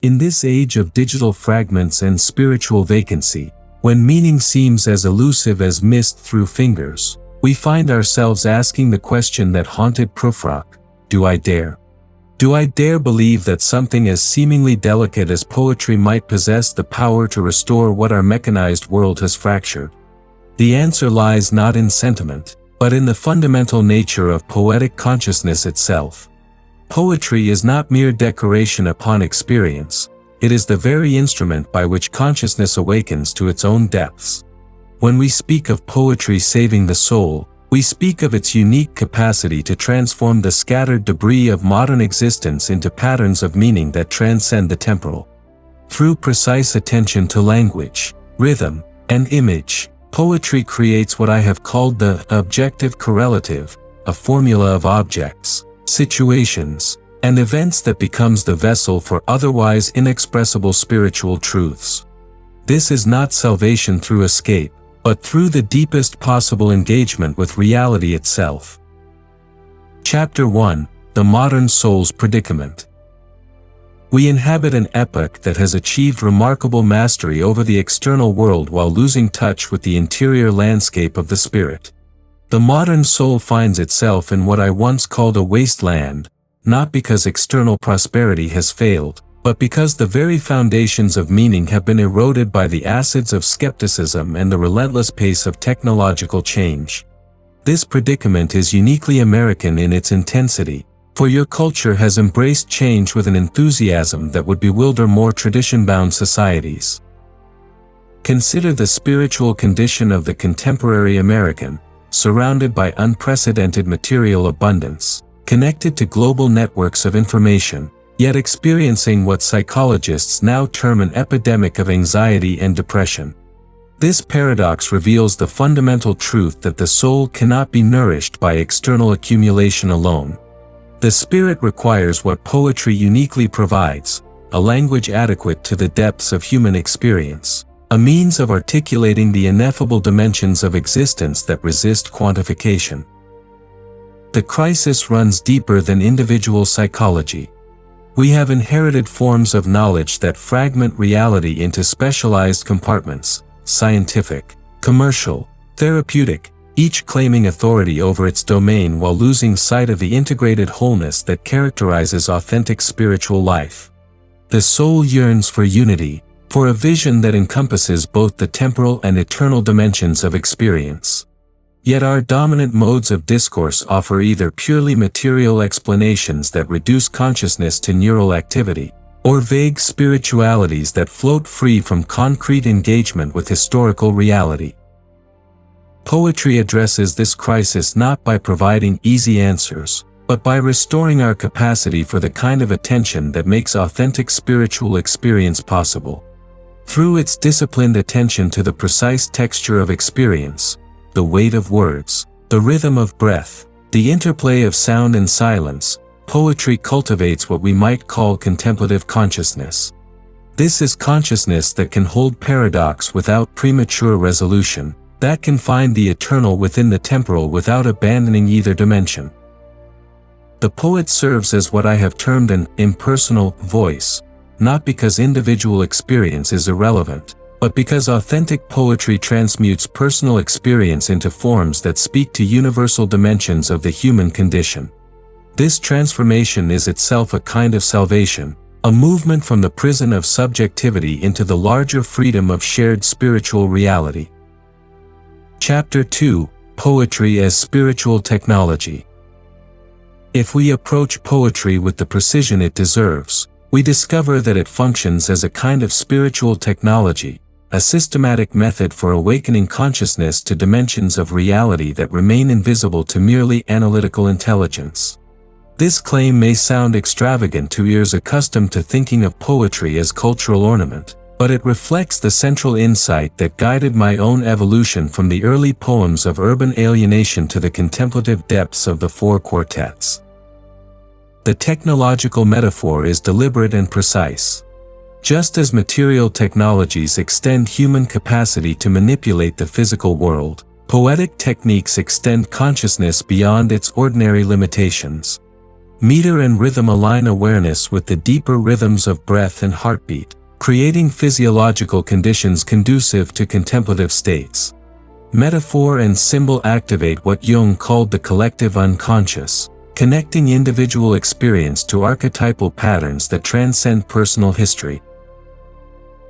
In this age of digital fragments and spiritual vacancy, when meaning seems as elusive as mist through fingers, we find ourselves asking the question that haunted Prufrock: do I dare? Do I dare believe that something as seemingly delicate as poetry might possess the power to restore what our mechanized world has fractured? The answer lies not in sentiment, but in the fundamental nature of poetic consciousness itself. Poetry is not mere decoration upon experience, it is the very instrument by which consciousness awakens to its own depths. When we speak of poetry saving the soul, we speak of its unique capacity to transform the scattered debris of modern existence into patterns of meaning that transcend the temporal. Through precise attention to language, rhythm, and image, poetry creates what I have called the objective correlative, a formula of objects, situations, and events that becomes the vessel for otherwise inexpressible spiritual truths. This is not salvation through escape, but through the deepest possible engagement with reality itself. Chapter 1: The Modern Soul's Predicament. We inhabit an epoch that has achieved remarkable mastery over the external world while losing touch with the interior landscape of the spirit. The modern soul finds itself in what I once called a wasteland, not because external prosperity has failed, but because the very foundations of meaning have been eroded by the acids of skepticism and the relentless pace of technological change. This predicament is uniquely American in its intensity, for your culture has embraced change with an enthusiasm that would bewilder more tradition-bound societies. Consider the spiritual condition of the contemporary American, surrounded by unprecedented material abundance, connected to global networks of information, yet experiencing what psychologists now term an epidemic of anxiety and depression. This paradox reveals the fundamental truth that the soul cannot be nourished by external accumulation alone. The spirit requires what poetry uniquely provides: a language adequate to the depths of human experience, a means of articulating the ineffable dimensions of existence that resist quantification. The crisis runs deeper than individual psychology. We have inherited forms of knowledge that fragment reality into specialized compartments: scientific, commercial, therapeutic, each claiming authority over its domain while losing sight of the integrated wholeness that characterizes authentic spiritual life. The soul yearns for unity, for a vision that encompasses both the temporal and eternal dimensions of experience. Yet our dominant modes of discourse offer either purely material explanations that reduce consciousness to neural activity, or vague spiritualities that float free from concrete engagement with historical reality. Poetry addresses this crisis not by providing easy answers, but by restoring our capacity for the kind of attention that makes authentic spiritual experience possible. Through its disciplined attention to the precise texture of experience, the weight of words, the rhythm of breath, the interplay of sound and silence, poetry cultivates what we might call contemplative consciousness. This is consciousness that can hold paradox without premature resolution, that can find the eternal within the temporal without abandoning either dimension. The poet serves as what I have termed an impersonal voice, not because individual experience is irrelevant, but because authentic poetry transmutes personal experience into forms that speak to universal dimensions of the human condition. This transformation is itself a kind of salvation, a movement from the prison of subjectivity into the larger freedom of shared spiritual reality. Chapter 2: Poetry as Spiritual Technology. If we approach poetry with the precision it deserves, we discover that it functions as a kind of spiritual technology, a systematic method for awakening consciousness to dimensions of reality that remain invisible to merely analytical intelligence. This claim may sound extravagant to ears accustomed to thinking of poetry as cultural ornament, but it reflects the central insight that guided my own evolution from the early poems of urban alienation to the contemplative depths of the four quartets. The technological metaphor is deliberate and precise. Just as material technologies extend human capacity to manipulate the physical world, poetic techniques extend consciousness beyond its ordinary limitations. Meter and rhythm align awareness with the deeper rhythms of breath and heartbeat, creating physiological conditions conducive to contemplative states. Metaphor and symbol activate what Jung called the collective unconscious, connecting individual experience to archetypal patterns that transcend personal history.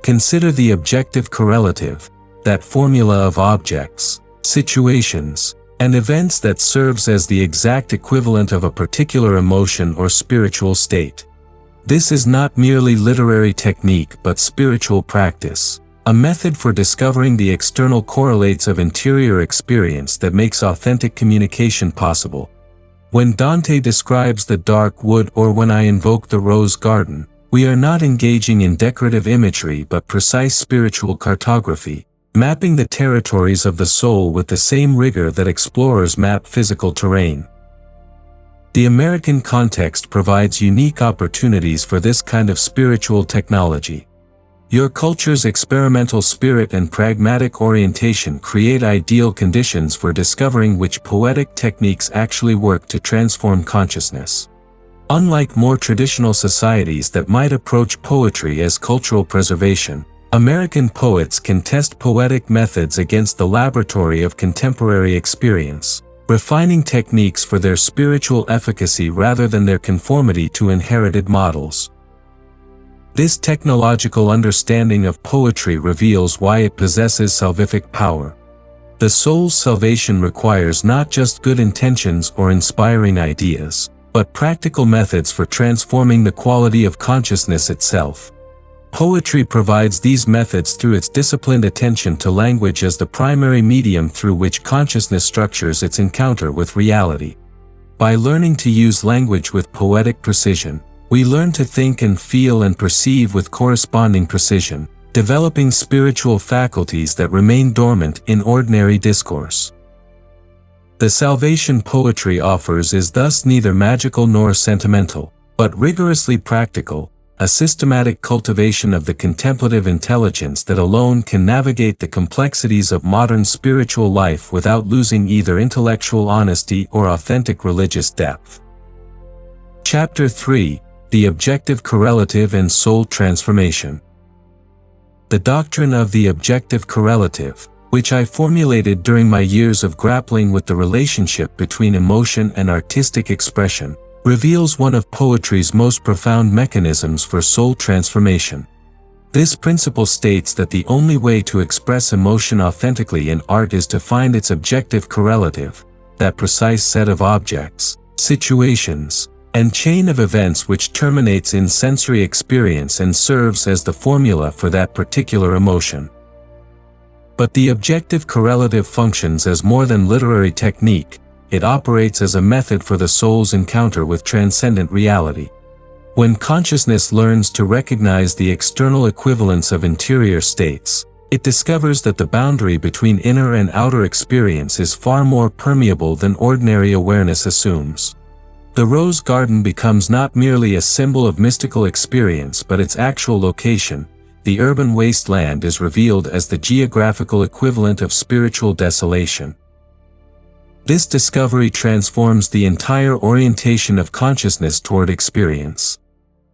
Consider the objective correlative, that formula of objects, situations, and events that serves as the exact equivalent of a particular emotion or spiritual state. This is not merely literary technique but spiritual practice, a method for discovering the external correlates of interior experience that makes authentic communication possible. When Dante describes the dark wood or when I invoke the rose garden, we are not engaging in decorative imagery but precise spiritual cartography, mapping the territories of the soul with the same rigor that explorers map physical terrain. The American context provides unique opportunities for this kind of spiritual technology. Your culture's experimental spirit and pragmatic orientation create ideal conditions for discovering which poetic techniques actually work to transform consciousness. Unlike more traditional societies that might approach poetry as cultural preservation, American poets can test poetic methods against the laboratory of contemporary experience, refining techniques for their spiritual efficacy rather than their conformity to inherited models. This technological understanding of poetry reveals why it possesses salvific power. The soul's salvation requires not just good intentions or inspiring ideas, but practical methods for transforming the quality of consciousness itself. Poetry provides these methods through its disciplined attention to language as the primary medium through which consciousness structures its encounter with reality. By learning to use language with poetic precision, we learn to think and feel and perceive with corresponding precision, developing spiritual faculties that remain dormant in ordinary discourse. The salvation poetry offers is thus neither magical nor sentimental, but rigorously practical, a systematic cultivation of the contemplative intelligence that alone can navigate the complexities of modern spiritual life without losing either intellectual honesty or authentic religious depth. Chapter 3: The Objective Correlative and Soul Transformation. The doctrine of the objective correlative, which I formulated during my years of grappling with the relationship between emotion and artistic expression, reveals one of poetry's most profound mechanisms for soul transformation. This principle states that the only way to express emotion authentically in art is to find its objective correlative, that precise set of objects, situations, and chain of events which terminates in sensory experience and serves as the formula for that particular emotion. But the objective correlative functions as more than literary technique. It operates as a method for the soul's encounter with transcendent reality. When consciousness learns to recognize the external equivalence of interior states, it discovers that the boundary between inner and outer experience is far more permeable than ordinary awareness assumes. The rose garden becomes not merely a symbol of mystical experience but its actual location. The urban wasteland is revealed as the geographical equivalent of spiritual desolation. This discovery transforms the entire orientation of consciousness toward experience.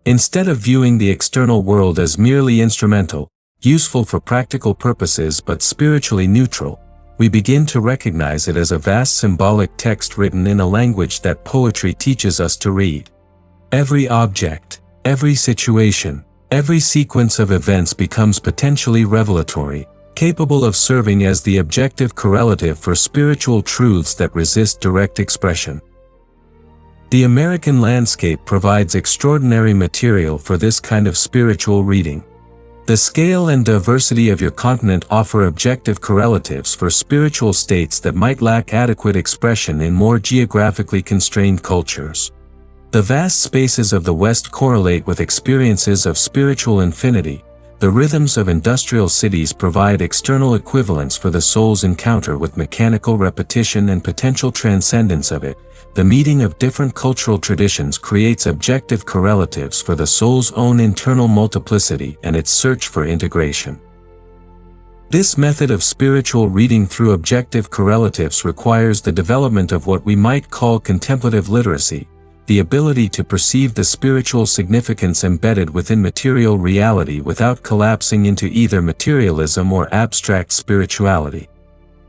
Instead of viewing the external world as merely instrumental, useful for practical purposes but spiritually neutral, we begin to recognize it as a vast symbolic text written in a language that poetry teaches us to read. Every object, every situation, every sequence of events becomes potentially revelatory, capable of serving as the objective correlative for spiritual truths that resist direct expression. The American landscape provides extraordinary material for this kind of spiritual reading. The scale and diversity of your continent offer objective correlatives for spiritual states that might lack adequate expression in more geographically constrained cultures. The vast spaces of the West correlate with experiences of spiritual infinity. The rhythms of industrial cities provide external equivalents for the soul's encounter with mechanical repetition and potential transcendence of it. The meeting of different cultural traditions creates objective correlatives for the soul's own internal multiplicity and its search for integration. This method of spiritual reading through objective correlatives requires the development of what we might call contemplative literacy, the ability to perceive the spiritual significance embedded within material reality without collapsing into either materialism or abstract spirituality.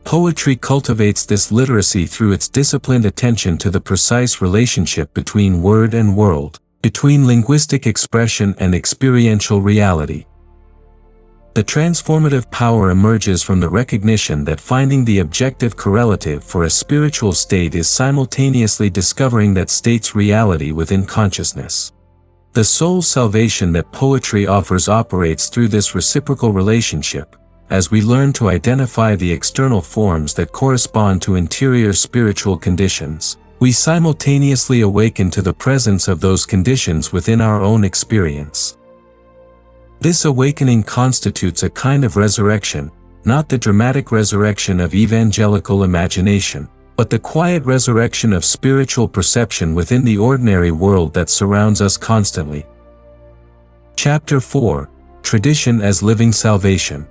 Poetry cultivates this literacy through its disciplined attention to the precise relationship between word and world, between linguistic expression and experiential reality. The transformative power emerges from the recognition that finding the objective correlative for a spiritual state is simultaneously discovering that state's reality within consciousness. The soul salvation that poetry offers operates through this reciprocal relationship. As we learn to identify the external forms that correspond to interior spiritual conditions, we simultaneously awaken to the presence of those conditions within our own experience. This awakening constitutes a kind of resurrection, not the dramatic resurrection of evangelical imagination, but the quiet resurrection of spiritual perception within the ordinary world that surrounds us constantly. Chapter 4: Tradition as Living Salvation.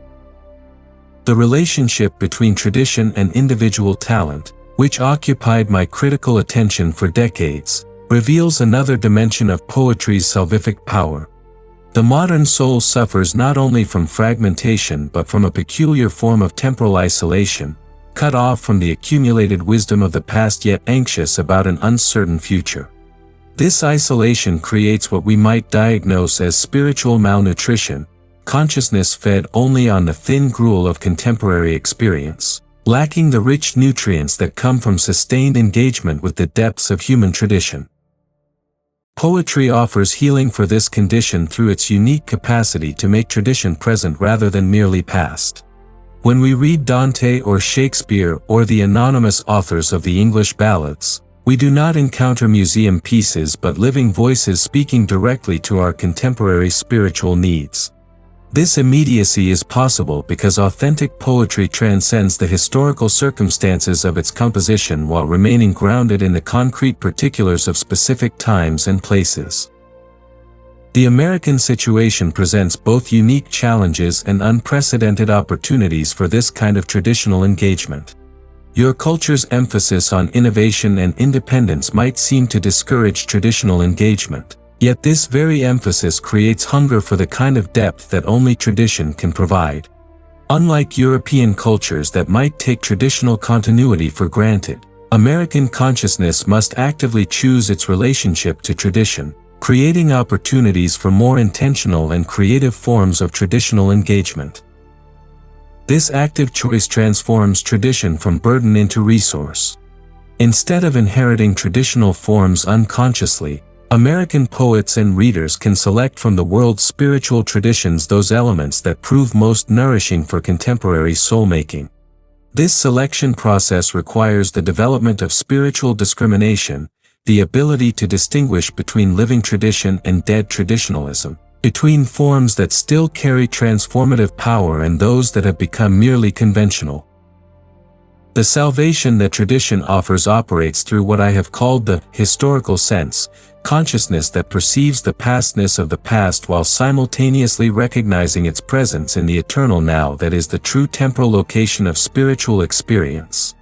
The relationship between tradition and individual talent, which occupied my critical attention for decades, reveals another dimension of poetry's salvific power. The modern soul suffers not only from fragmentation but from a peculiar form of temporal isolation, cut off from the accumulated wisdom of the past yet anxious about an uncertain future. This isolation creates what we might diagnose as spiritual malnutrition, consciousness fed only on the thin gruel of contemporary experience, lacking the rich nutrients that come from sustained engagement with the depths of human tradition. Poetry offers healing for this condition through its unique capacity to make tradition present rather than merely past. When we read Dante or Shakespeare or the anonymous authors of the English ballads, we do not encounter museum pieces but living voices speaking directly to our contemporary spiritual needs. This immediacy is possible because authentic poetry transcends the historical circumstances of its composition while remaining grounded in the concrete particulars of specific times and places. The American situation presents both unique challenges and unprecedented opportunities for this kind of traditional engagement. Your culture's emphasis on innovation and independence might seem to discourage traditional engagement. Yet this very emphasis creates hunger for the kind of depth that only tradition can provide. Unlike European cultures that might take traditional continuity for granted, American consciousness must actively choose its relationship to tradition, creating opportunities for more intentional and creative forms of traditional engagement. This active choice transforms tradition from burden into resource. Instead of inheriting traditional forms unconsciously, American poets and readers can select from the world's spiritual traditions those elements that prove most nourishing for contemporary soul-making. This selection process requires the development of spiritual discrimination, the ability to distinguish between living tradition and dead traditionalism, between forms that still carry transformative power and those that have become merely conventional. The salvation that tradition offers operates through what I have called the historical sense, consciousness that perceives the pastness of the past while simultaneously recognizing its presence in the eternal now that is the true temporal location of spiritual experience.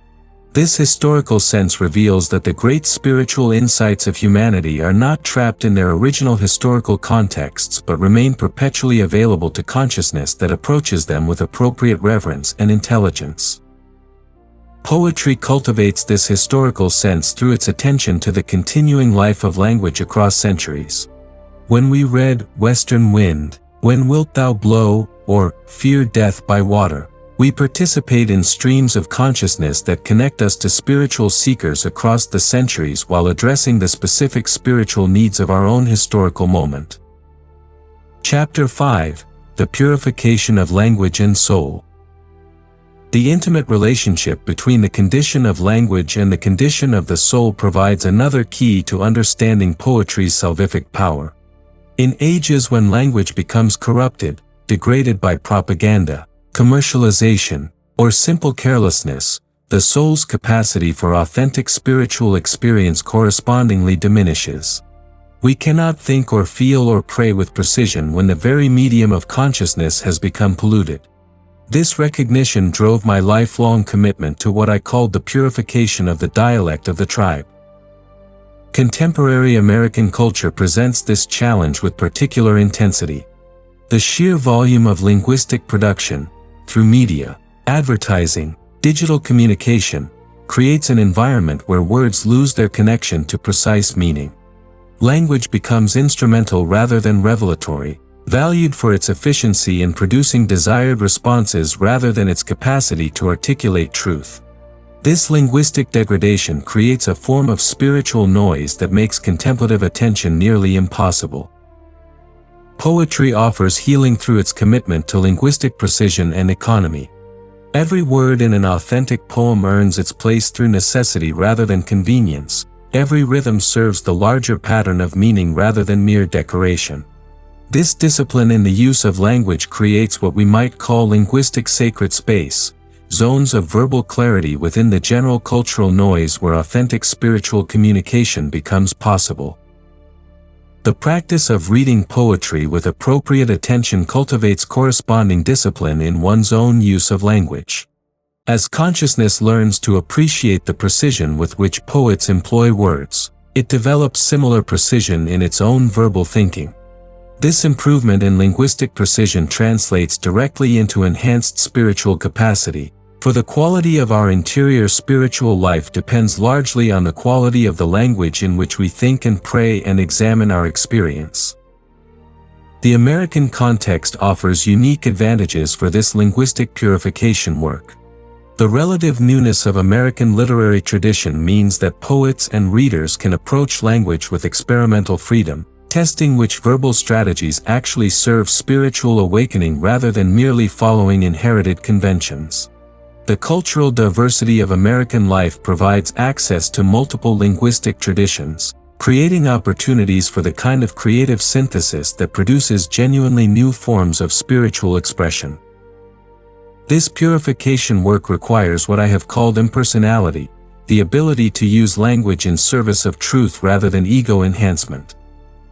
This historical sense reveals that the great spiritual insights of humanity are not trapped in their original historical contexts but remain perpetually available to consciousness that approaches them with appropriate reverence and intelligence. Poetry cultivates this historical sense through its attention to the continuing life of language across centuries. When we read "Western Wind, When Wilt Thou Blow?" or "Fear Death by Water," we participate in streams of consciousness that connect us to spiritual seekers across the centuries while addressing the specific spiritual needs of our own historical moment. Chapter 5: The Purification of Language and Soul. The intimate relationship between the condition of language and the condition of the soul provides another key to understanding poetry's salvific power. In ages when language becomes corrupted, degraded by propaganda, commercialization, or simple carelessness, the soul's capacity for authentic spiritual experience correspondingly diminishes. We cannot think or feel or pray with precision when the very medium of consciousness has become polluted. This recognition drove my lifelong commitment to what I called the purification of the dialect of the tribe. Contemporary American culture presents this challenge with particular intensity. The sheer volume of linguistic production, through media, advertising, digital communication, creates an environment where words lose their connection to precise meaning. Language becomes instrumental rather than revelatory, valued for its efficiency in producing desired responses rather than its capacity to articulate truth. This linguistic degradation creates a form of spiritual noise that makes contemplative attention nearly impossible. Poetry offers healing through its commitment to linguistic precision and economy. Every word in an authentic poem earns its place through necessity rather than convenience. Every rhythm serves the larger pattern of meaning rather than mere decoration. This discipline in the use of language creates what we might call linguistic sacred space, zones of verbal clarity within the general cultural noise where authentic spiritual communication becomes possible. The practice of reading poetry with appropriate attention cultivates corresponding discipline in one's own use of language. As consciousness learns to appreciate the precision with which poets employ words, it develops similar precision in its own verbal thinking. This improvement in linguistic precision translates directly into enhanced spiritual capacity, for the quality of our interior spiritual life depends largely on the quality of the language in which we think and pray and examine our experience. The American context offers unique advantages for this linguistic purification work. The relative newness of American literary tradition means that poets and readers can approach language with experimental freedom, testing which verbal strategies actually serve spiritual awakening rather than merely following inherited conventions. The cultural diversity of American life provides access to multiple linguistic traditions, creating opportunities for the kind of creative synthesis that produces genuinely new forms of spiritual expression. This purification work requires what I have called impersonality, the ability to use language in service of truth rather than ego enhancement.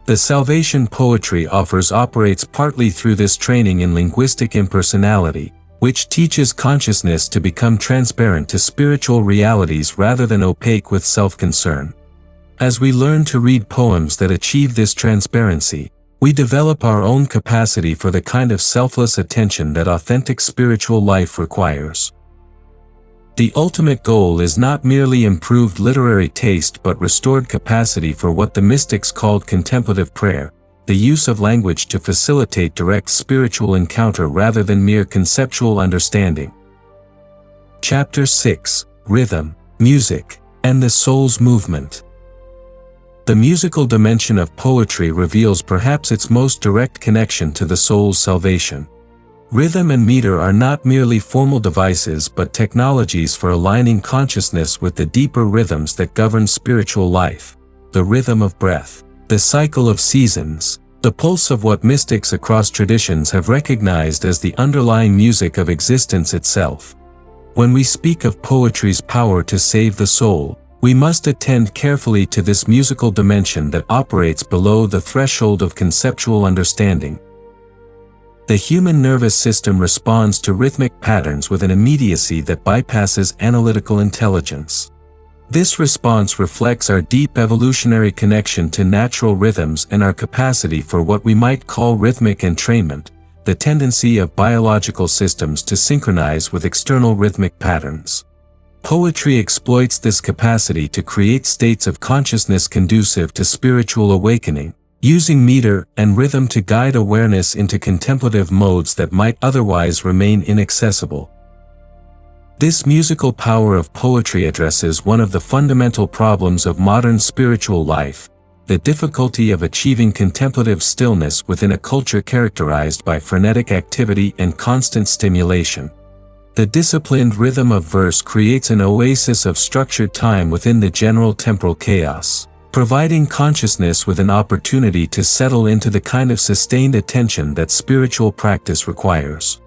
The salvation poetry operates partly through this training in linguistic impersonality, which teaches consciousness to become transparent to spiritual realities rather than opaque with self-concern. As we learn to read poems that achieve this transparency, we develop our own capacity for the kind of selfless attention that authentic spiritual life requires. The ultimate goal is not merely improved literary taste but restored capacity for what the mystics called contemplative prayer, the use of language to facilitate direct spiritual encounter rather than mere conceptual understanding. Chapter 6: Rhythm, Music, and the Soul's Movement. The musical dimension of poetry reveals perhaps its most direct connection to the soul's salvation. Rhythm and meter are not merely formal devices but technologies for aligning consciousness with the deeper rhythms that govern spiritual life, the rhythm of breath, the cycle of seasons, the pulse of what mystics across traditions have recognized as the underlying music of existence itself. When we speak of poetry's power to save the soul, we must attend carefully to this musical dimension that operates below the threshold of conceptual understanding. The human nervous system responds to rhythmic patterns with an immediacy that bypasses analytical intelligence. This response reflects our deep evolutionary connection to natural rhythms and our capacity for what we might call rhythmic entrainment, the tendency of biological systems to synchronize with external rhythmic patterns. Poetry exploits this capacity to create states of consciousness conducive to spiritual awakening, using meter and rhythm to guide awareness into contemplative modes that might otherwise remain inaccessible. This musical power of poetry addresses one of the fundamental problems of modern spiritual life, the difficulty of achieving contemplative stillness within a culture characterized by frenetic activity and constant stimulation. The disciplined rhythm of verse creates an oasis of structured time within the general temporal chaos, providing consciousness with an opportunity to settle into the kind of sustained attention that spiritual practice requires.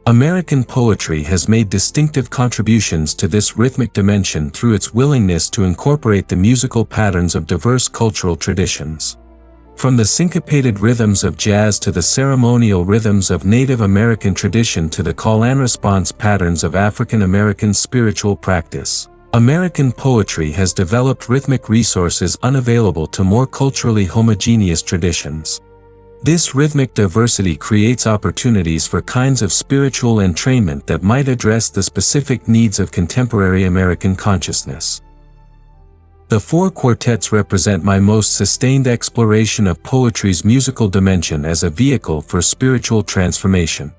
American poetry has made distinctive contributions to this rhythmic dimension through its willingness to incorporate the musical patterns of diverse cultural traditions. From the syncopated rhythms of jazz to the ceremonial rhythms of Native American tradition to the call and response patterns of African American spiritual practice, American poetry has developed rhythmic resources unavailable to more culturally homogeneous traditions. This rhythmic diversity creates opportunities for kinds of spiritual entrainment that might address the specific needs of contemporary American consciousness. The four quartets represent my most sustained exploration of poetry's musical dimension as a vehicle for spiritual transformation.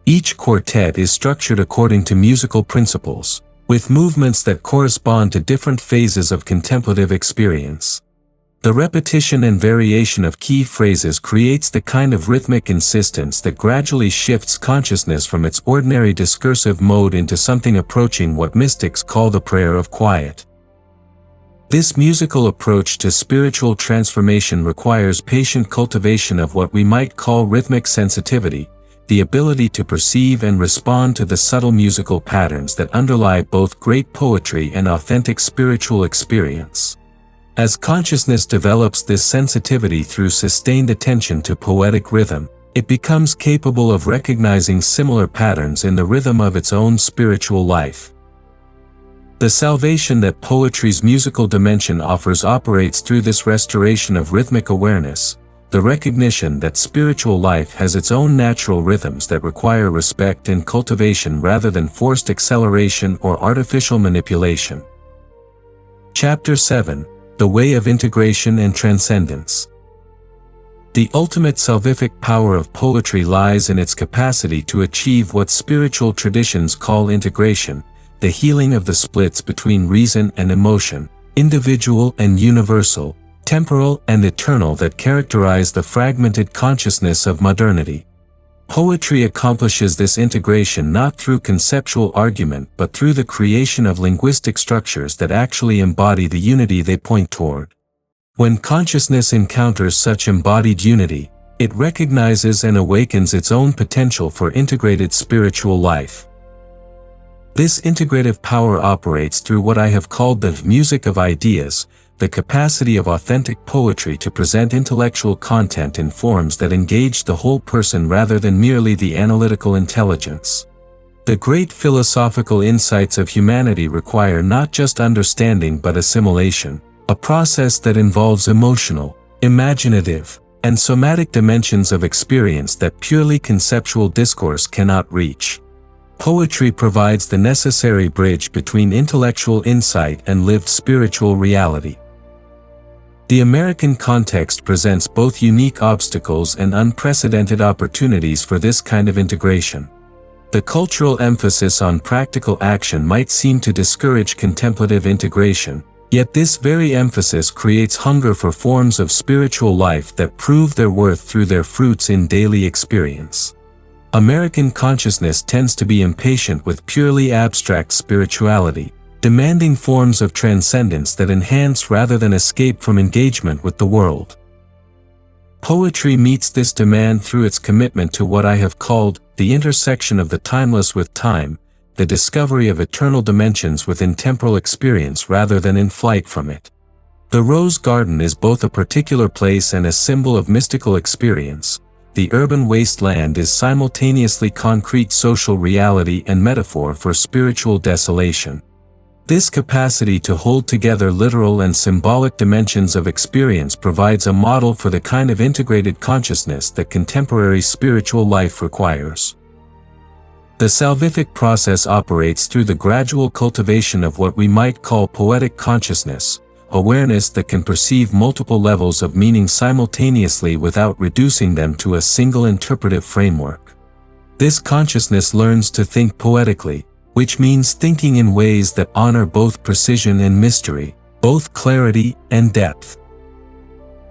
Each quartet is structured according to musical principles, with movements that correspond to different phases of contemplative experience. The repetition and variation of key phrases creates the kind of rhythmic insistence that gradually shifts consciousness from its ordinary discursive mode into something approaching what mystics call the prayer of quiet. This musical approach to spiritual transformation requires patient cultivation of what we might call rhythmic sensitivity, the ability to perceive and respond to the subtle musical patterns that underlie both great poetry and authentic spiritual experience. As consciousness develops this sensitivity through sustained attention to poetic rhythm, it becomes capable of recognizing similar patterns in the rhythm of its own spiritual life. The salvation that poetry's musical dimension offers operates through this restoration of rhythmic awareness, the recognition that spiritual life has its own natural rhythms that require respect and cultivation rather than forced acceleration or artificial manipulation. Chapter 7: The Way of Integration and Transcendence. The ultimate salvific power of poetry lies in its capacity to achieve what spiritual traditions call integration, the healing of the splits between reason and emotion, individual and universal, temporal and eternal that characterize the fragmented consciousness of modernity. Poetry accomplishes this integration not through conceptual argument but through the creation of linguistic structures that actually embody the unity they point toward. When consciousness encounters such embodied unity, it recognizes and awakens its own potential for integrated spiritual life. This integrative power operates through what I have called the music of ideas, the capacity of authentic poetry to present intellectual content in forms that engage the whole person rather than merely the analytical intelligence. The great philosophical insights of humanity require not just understanding but assimilation, a process that involves emotional, imaginative, and somatic dimensions of experience that purely conceptual discourse cannot reach. Poetry provides the necessary bridge between intellectual insight and lived spiritual reality. The American context presents both unique obstacles and unprecedented opportunities for this kind of integration. The cultural emphasis on practical action might seem to discourage contemplative integration, yet this very emphasis creates hunger for forms of spiritual life that prove their worth through their fruits in daily experience. American consciousness tends to be impatient with purely abstract spirituality, demanding forms of transcendence that enhance rather than escape from engagement with the world. Poetry meets this demand through its commitment to what I have called the intersection of the timeless with time, the discovery of eternal dimensions within temporal experience rather than in flight from it. The rose garden is both a particular place and a symbol of mystical experience. The urban wasteland is simultaneously concrete social reality and metaphor for spiritual desolation. This capacity to hold together literal and symbolic dimensions of experience provides a model for the kind of integrated consciousness that contemporary spiritual life requires. The salvific process operates through the gradual cultivation of what we might call poetic consciousness, awareness that can perceive multiple levels of meaning simultaneously without reducing them to a single interpretive framework. This consciousness learns to think poetically, which means thinking in ways that honor both precision and mystery, both clarity and depth.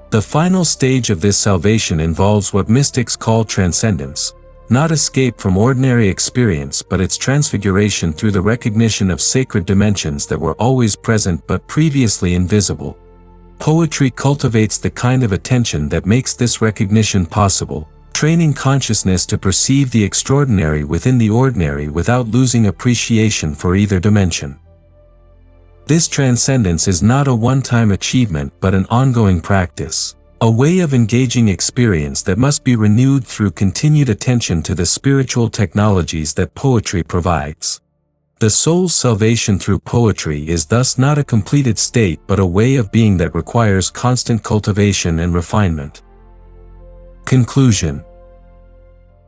The final stage of this salvation involves what mystics call transcendence, not escape from ordinary experience but its transfiguration through the recognition of sacred dimensions that were always present but previously invisible. Poetry cultivates the kind of attention that makes this recognition possible, training consciousness to perceive the extraordinary within the ordinary without losing appreciation for either dimension. This transcendence is not a one-time achievement but an ongoing practice, a way of engaging experience that must be renewed through continued attention to the spiritual technologies that poetry provides. The soul's salvation through poetry is thus not a completed state but a way of being that requires constant cultivation and refinement. Conclusion.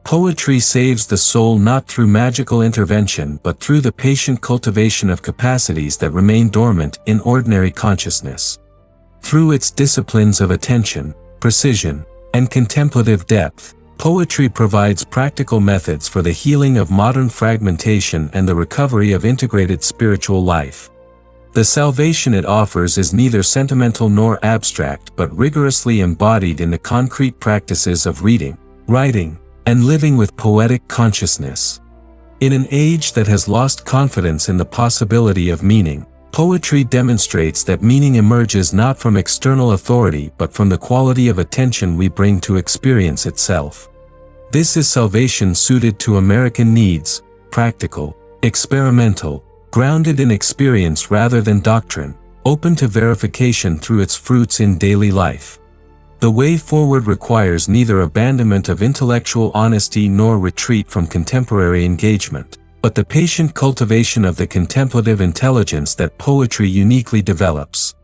Poetry saves the soul not through magical intervention but through the patient cultivation of capacities that remain dormant in ordinary consciousness. Through its disciplines of attention, precision, and contemplative depth, poetry provides practical methods for the healing of modern fragmentation and the recovery of integrated spiritual life. The salvation it offers is neither sentimental nor abstract but rigorously embodied in the concrete practices of reading, writing, and living with poetic consciousness. In an age that has lost confidence in the possibility of meaning, poetry demonstrates that meaning emerges not from external authority but from the quality of attention we bring to experience itself. This is salvation suited to American needs, practical, experimental, grounded in experience rather than doctrine, open to verification through its fruits in daily life. The way forward requires neither abandonment of intellectual honesty nor retreat from contemporary engagement, but the patient cultivation of the contemplative intelligence that poetry uniquely develops.